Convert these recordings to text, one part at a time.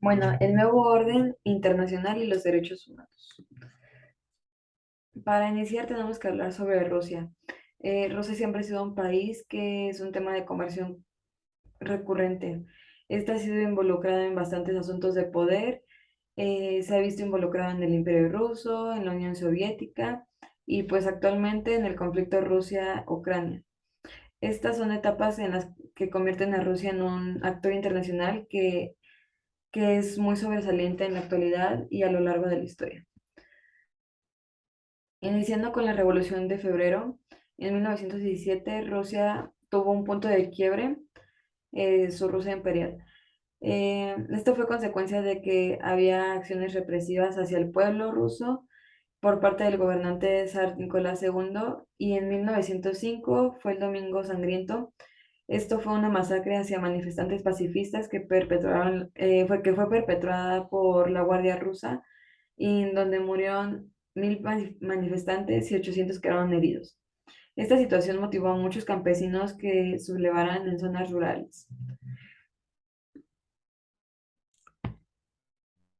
Bueno, el nuevo orden internacional y los derechos humanos. Para iniciar tenemos que hablar sobre Rusia. Rusia siempre ha sido un país que es un tema de conversión recurrente. Esta ha sido involucrada en bastantes asuntos de poder. Se ha visto involucrado en el Imperio Ruso, en la Unión Soviética y pues actualmente en el conflicto Rusia-Ucrania. Estas son etapas en las que convierten a Rusia en un actor internacional que es muy sobresaliente en la actualidad y a lo largo de la historia. Iniciando con la Revolución de Febrero, en 1917 Rusia tuvo un punto de quiebre, su Rusia imperial. Esto fue consecuencia de que había acciones represivas hacia el pueblo ruso por parte del gobernante zar Nicolás II y en 1905 fue el Domingo Sangriento. Esto fue una masacre hacia manifestantes pacifistas que fue perpetrada por la Guardia Rusa y en donde murieron 1000 manifestantes y 800 quedaron heridos. Esta situación motivó a muchos campesinos que sublevaran en zonas rurales.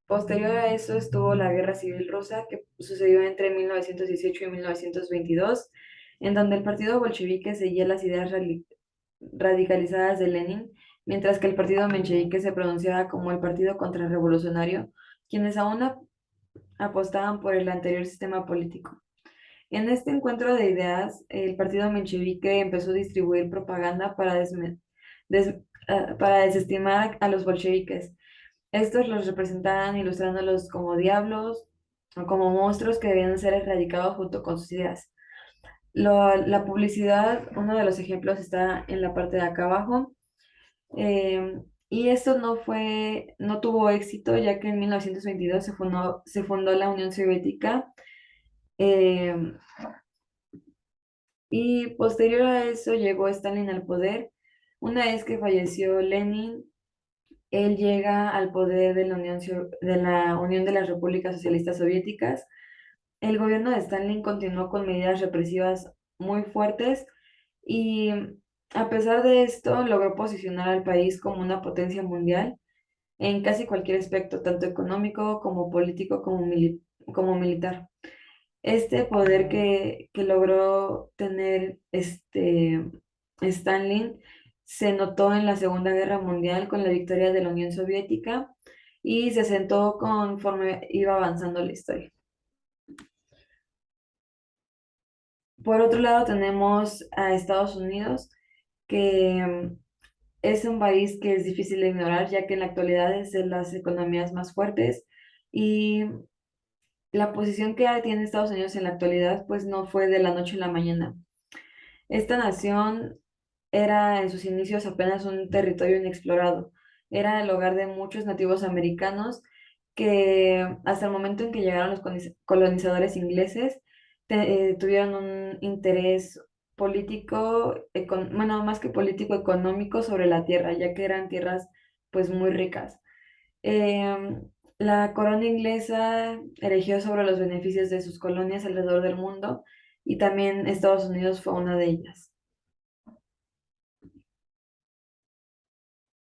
Posterior a eso estuvo la Guerra Civil Rusa, que sucedió entre 1918 y 1922, en donde el partido bolchevique seguía las ideas radicalizadas de Lenin, mientras que el partido menchevique se pronunciaba como el partido contrarrevolucionario, quienes aún apostaban por el anterior sistema político. En este encuentro de ideas, el partido menchevique empezó a distribuir propaganda des- para desestimar a los bolcheviques. Estos los representaban ilustrándolos como diablos o como monstruos que debían ser erradicados junto con sus ideas. La publicidad, uno de los ejemplos está en la parte de acá abajo, y esto no tuvo éxito ya que en 1922 se fundó la Unión Soviética. eh, Y posterior a eso llegó Stalin al poder. Una vez que falleció Lenin, él llega al poder de de la Unión de las Repúblicas Socialistas Soviéticas. El gobierno de Stalin continuó con medidas represivas muy fuertes y a pesar de esto logró posicionar al país como una potencia mundial en casi cualquier aspecto, tanto económico como político como militar. Este poder que logró tener Stalin se notó en la Segunda Guerra Mundial con la victoria de la Unión Soviética y se sentó conforme iba avanzando la historia. Por otro lado tenemos a Estados Unidos, que es un país que es difícil de ignorar, ya que en la actualidad es de las economías más fuertes y la posición que tiene Estados Unidos en la actualidad pues no fue de la noche a la mañana. Esta nación era en sus inicios apenas un territorio inexplorado. Era el hogar de muchos nativos americanos que hasta el momento en que llegaron los colonizadores ingleses tuvieron un interés político, bueno, más que político, económico sobre la tierra, ya que eran tierras pues muy ricas. Em, la corona inglesa erigió sobre los beneficios de sus colonias alrededor del mundo y también Estados Unidos fue una de ellas.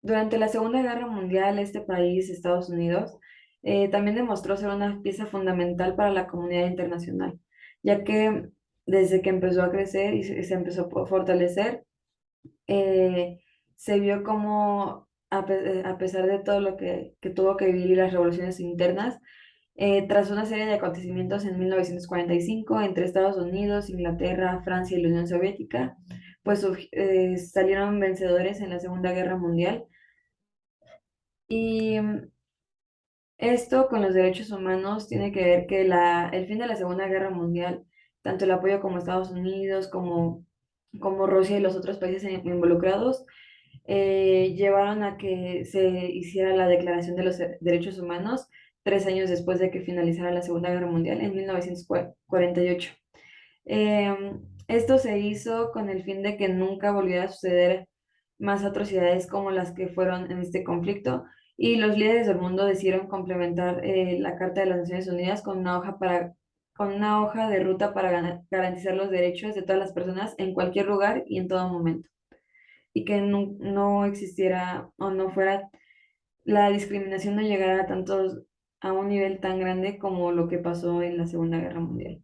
Durante la Segunda Guerra Mundial, este país, Estados Unidos, también demostró ser una pieza fundamental para la comunidad internacional, ya que desde que empezó a crecer y se empezó a fortalecer, eh, se vio como, a pesar de todo lo que tuvo que vivir y las revoluciones internas, tras una serie de acontecimientos en 1945 entre Estados Unidos, Inglaterra, Francia y la Unión Soviética, pues salieron vencedores en la Segunda Guerra Mundial. Y esto con los derechos humanos tiene que ver que el fin de la Segunda Guerra Mundial, tanto el apoyo como Estados Unidos, como Rusia y los otros países involucrados, llevaron a que se hiciera la Declaración de los Derechos Humanos 3 años después de que finalizara la Segunda Guerra Mundial, en 1948. Esto se hizo con el fin de que nunca volviera a suceder más atrocidades como las que fueron en este conflicto, y los líderes del mundo decidieron complementar la Carta de las Naciones Unidas con una hoja de ruta para garantizar los derechos de todas las personas en cualquier lugar y en todo momento, y que no existiera o no fuera la discriminación no llegara a un nivel tan grande como lo que pasó en la Segunda Guerra Mundial.